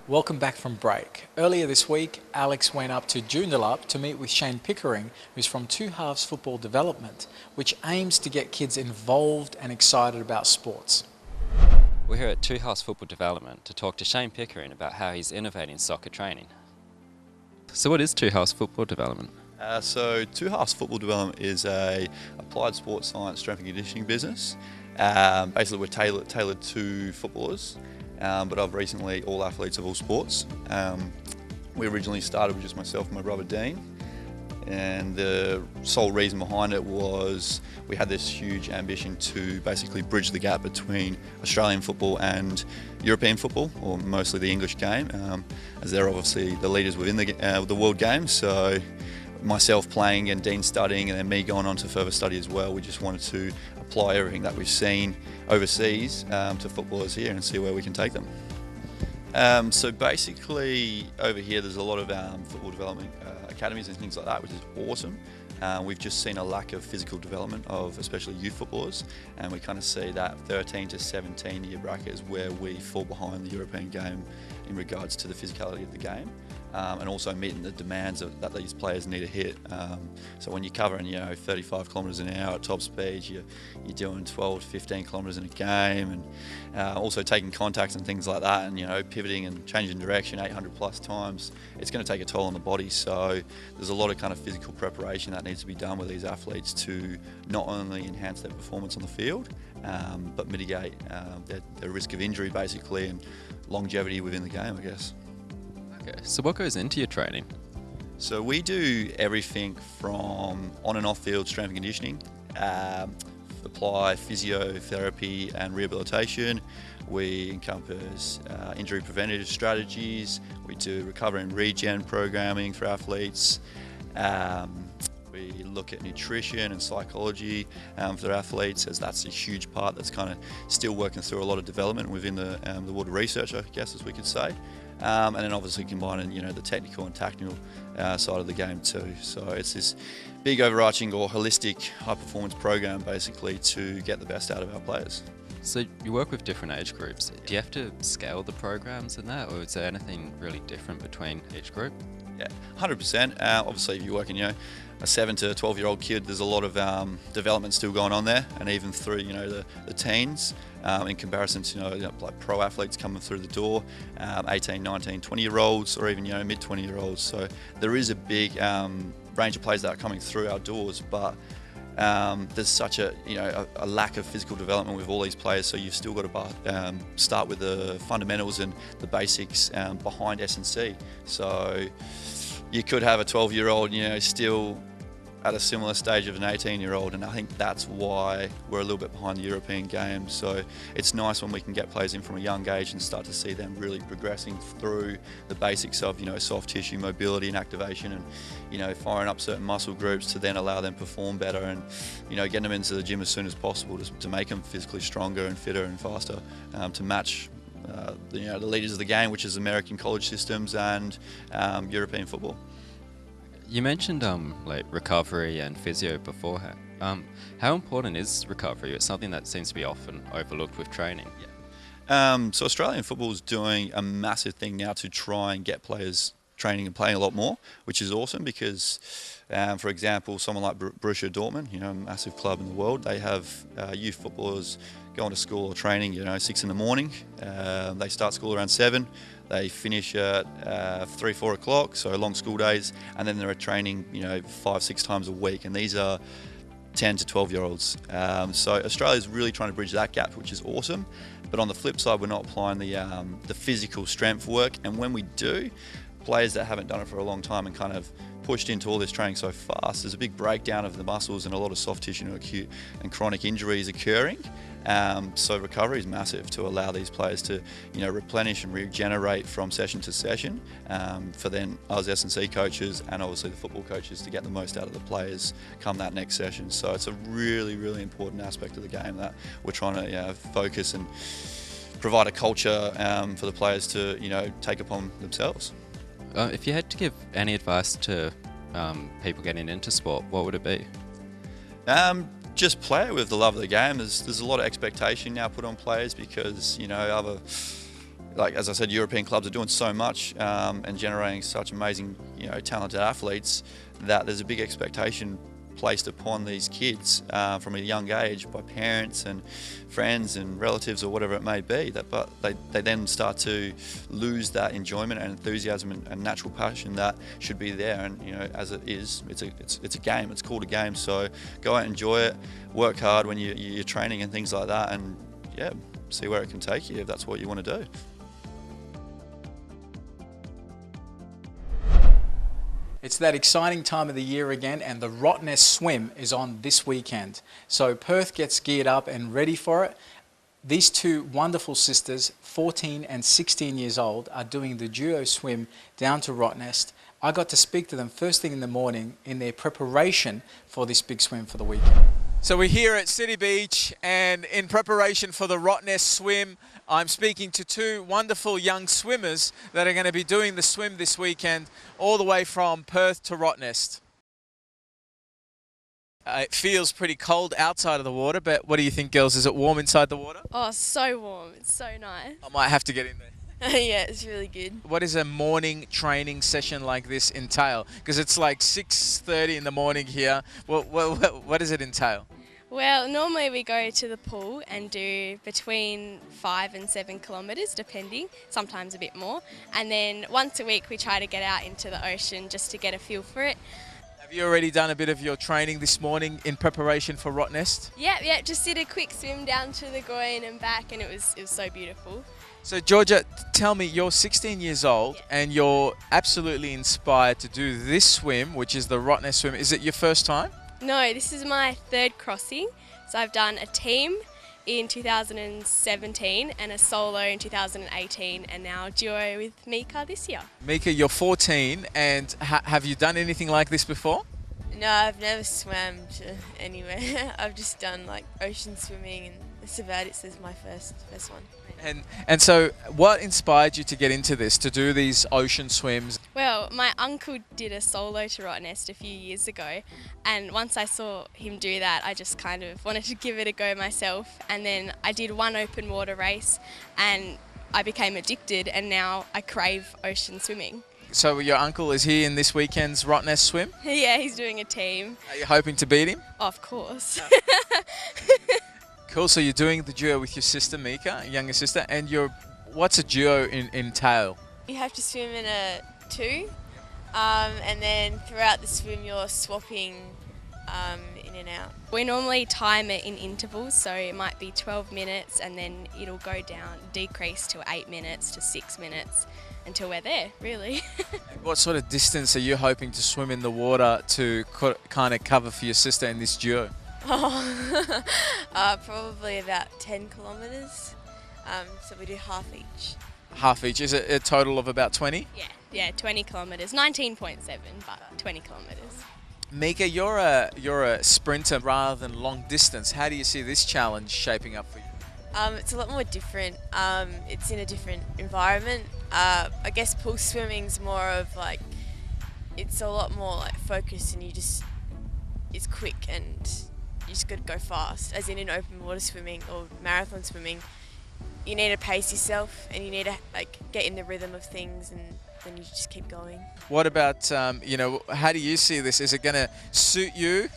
Welcome back from break. Earlier this week, Alex went up to Joondalup to meet with Shane Pickering, who's from Two Halves Football Development, which aims to get kids involved and excited about sports. We're here at Two Halves Football Development to talk to Shane Pickering about how he's innovating soccer training. So what is Two Halves Football Development? So Two Halves Football Development is a applied sports science strength and conditioning business. Basically we're tailored to footballers, but of recently all athletes of all sports. We originally started with just myself and my brother Dean, and the sole reason behind it was we had this huge ambition to basically bridge the gap between Australian football and European football, or mostly the English game, as they're obviously the leaders within the world game. So myself playing and Dean studying, and then me going on to further study as well, we just wanted to apply everything that we've seen overseas to footballers here and see where we can take them. So basically over here there's a lot of football development academies and things like that, which is awesome. We've just seen a lack of physical development of especially youth footballers, and we kind of see that 13 to 17 year bracket is where we fall behind the European game in regards to the physicality of the game. And also meeting the demands that these players need to hit. So when you're covering, 35 kilometres an hour at top speed, you're doing 12 to 15 kilometres in a game, and also taking contacts and things like that, and pivoting and changing direction 800 plus times. It's going to take a toll on the body. So there's a lot of kind of physical preparation that needs to be done with these athletes to not only enhance their performance on the field, but mitigate their risk of injury basically, and longevity within the game, I guess. Okay, so what goes into your training? So we do everything from on and off field strength and conditioning, apply physiotherapy and rehabilitation. We encompass injury preventative strategies. We do recovery and regen programming for athletes. We look at nutrition and psychology for athletes, as that's a huge part that's kind of still working through a lot of development within the world of research, I guess, as we could say. And then obviously combining, the technical and tactical side of the game too. So it's this big overarching or holistic high performance program basically to get the best out of our players. So you work with different age groups. Do you have to scale the programs in that, or is there anything really different between each group? Yeah, 100%. Obviously if you're working, a 7 to 12-year-old kid, there's a lot of development still going on there, and even through, the teens, in comparison to, like pro athletes coming through the door, 18, 19, 20-year-olds, or even, mid 20-year-olds. So there is a big range of players that are coming through our doors, but there's such a lack of physical development with all these players. So you've still got to start with the fundamentals and the basics behind S&C. So you could have a 12-year-old, still at a similar stage of an 18-year-old, and I think that's why we're a little bit behind the European game. So it's nice when we can get players in from a young age and start to see them really progressing through the basics of, soft tissue mobility and activation, and, firing up certain muscle groups to then allow them to perform better, and, getting them into the gym as soon as possible to make them physically stronger and fitter and faster, to match the leaders of the game, which is American college systems and European football. You mentioned like recovery and physio beforehand. How important is recovery? It's something that seems to be often overlooked with training. Yeah. So Australian football is doing a massive thing now to try and get players training and playing a lot more, which is awesome because, for example, someone like Borussia Dortmund, a massive club in the world, they have youth footballers going to school or training, 6 in the morning. They start school around 7. They finish at 3, 4 o'clock, so long school days, and then they're at training, 5, 6 times a week, and these are 10 to 12-year-olds. So Australia's really trying to bridge that gap, which is awesome. But on the flip side, we're not applying the physical strength work, and when we do, players that haven't done it for a long time and kind of pushed into all this training so fast, there's a big breakdown of the muscles and a lot of soft tissue and acute and chronic injuries occurring. So recovery is massive to allow these players to, replenish and regenerate from session to session, for then us S&C coaches and obviously the football coaches to get the most out of the players come that next session. So it's a really, really important aspect of the game that we're trying to focus and provide a culture for the players to, take upon themselves. If you had to give any advice to people getting into sport, what would it be? Just play it with the love of the game. There's a lot of expectation now put on players because, like as I said, European clubs are doing so much and generating such amazing, talented athletes that there's a big expectation placed upon these kids from a young age by parents and friends and relatives or whatever it may be. But they then start to lose that enjoyment and enthusiasm and natural passion that should be there. And as it is, it's a game. It's called a game. So go out and enjoy it. Work hard when you're training and things like that, and see where it can take you if that's what you want to do. It's that exciting time of the year again, and the Rottnest Swim is on this weekend. So Perth gets geared up and ready for it. These two wonderful sisters, 14 and 16 years old, are doing the duo swim down to Rottnest. I got to speak to them first thing in the morning in their preparation for this big swim for the weekend. So we're here at City Beach, and in preparation for the Rottnest Swim, I'm speaking to two wonderful young swimmers that are going to be doing the swim this weekend, all the way from Perth to Rottnest. It feels pretty cold outside of the water, but what do you think, girls? Is it warm inside the water? Oh, so warm. It's so nice. I might have to get in there. Yeah, it's really good. What does a morning training session like this entail? Because it's like 6:30 in the morning here. What does it entail? Well, normally we go to the pool and do between 5 and 7 kilometres, depending, sometimes a bit more. And then once a week we try to get out into the ocean just to get a feel for it. Have you already done a bit of your training this morning in preparation for Rottnest? Yeah, just did a quick swim down to the groin and back, and it was so beautiful. So Georgia, tell me, you're 16 years old and you're absolutely inspired to do this swim, which is the Rottnest Swim. Is it your first time? No, this is my third crossing. So I've done a team in 2017 and a solo in 2018, and now duo with Mika this year. Mika, you're 14, and have you done anything like this before? No, I've never swam to anywhere. I've just done like ocean swimming, and that's about it. This is my first one. And so what inspired you to get into this, to do these ocean swims? Well, my uncle did a solo to Rottnest a few years ago, and once I saw him do that, I just kind of wanted to give it a go myself. And then I did one open water race and I became addicted, and now I crave ocean swimming. So your uncle is here in this weekend's Rottnest Swim? Yeah, he's doing a team. Are you hoping to beat him? Of course. Cool, so you're doing the duo with your sister Mika, younger sister, and what's a duo entail? You have to swim in a 2, and then throughout the swim you're swapping in and out. We normally time it in intervals, so it might be 12 minutes and then it'll go down, decrease to 8 minutes to 6 minutes until we're there, really. And what sort of distance are you hoping to swim in the water to kind of cover for your sister in this duo? Oh, probably about 10 kilometres, so we do half each. Half each. Is it a total of about 20? Yeah, 20 kilometres, 19.7, but 20 kilometres. Mika, you're a sprinter rather than long distance. How do you see this challenge shaping up for you? It's a lot more different. It's in a different environment. I guess pool swimming's more of like, it's a lot more like focused, and it's quick and you just got to go fast. As in open water swimming or marathon swimming, you need to pace yourself and you need to like get in the rhythm of things, and then you just keep going. What about, how do you see this? Is it going to suit you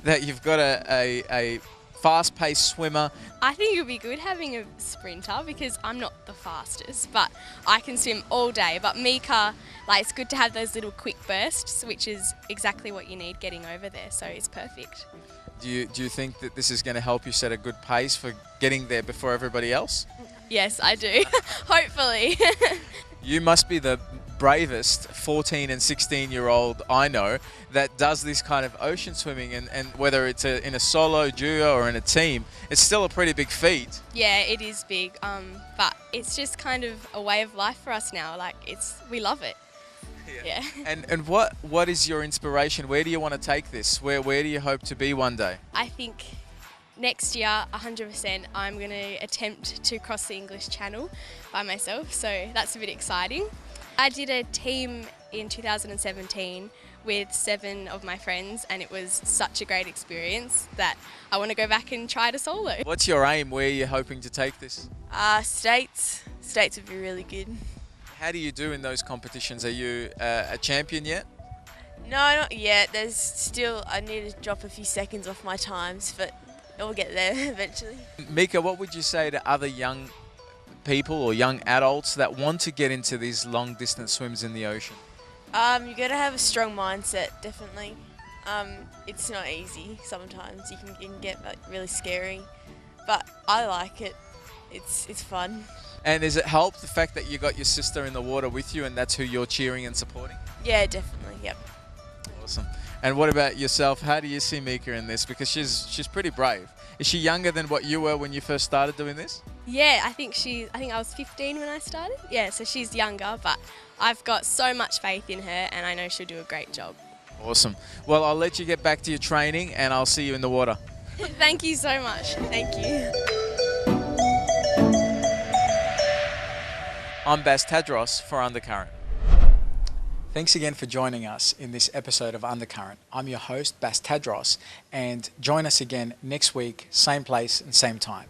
that you've got a fast-paced swimmer? I think it would be good having a sprinter because I'm not the fastest, but I can swim all day. But Mika, it's good to have those little quick bursts, which is exactly what you need getting over there, so it's perfect. Do you think that this is going to help you set a good pace for getting there before everybody else? Yes, I do. Hopefully. You must be the bravest 14 and 16-year-old I know that does this kind of ocean swimming, and whether it's in a solo, duo or in a team, it's still a pretty big feat. Yeah, it is big, but it's just kind of a way of life for us now. We love it. Yeah. And what is your inspiration? Where do you want to take this? Where do you hope to be one day? I think next year, 100%, I'm going to attempt to cross the English Channel by myself, so that's a bit exciting. I did a team in 2017 with 7 of my friends, and it was such a great experience that I want to go back and try to solo. What's your aim? Where are you hoping to take this? States would be really good. How do you do in those competitions? Are you a champion yet? No, not yet. I need to drop a few seconds off my times, but we'll get there eventually. Mika, what would you say to other young people or young adults that want to get into these long distance swims in the ocean? You got to have a strong mindset, definitely. It's not easy sometimes. It can get like, really scary, but I like it. It's fun. And has it helped the fact that you got your sister in the water with you and that's who you're cheering and supporting? Yeah, definitely. Yep. Awesome. And what about yourself? How do you see Mika in this? Because she's pretty brave. Is she younger than what you were when you first started doing this? Yeah, I think I was 15 when I started. Yeah, so she's younger, but I've got so much faith in her and I know she'll do a great job. Awesome. Well, I'll let you get back to your training and I'll see you in the water. Thank you so much. Thank you. I'm Bas Tadros for Undercurrent. Thanks again for joining us in this episode of Undercurrent. I'm your host, Bas Tadros, and join us again next week, same place and same time.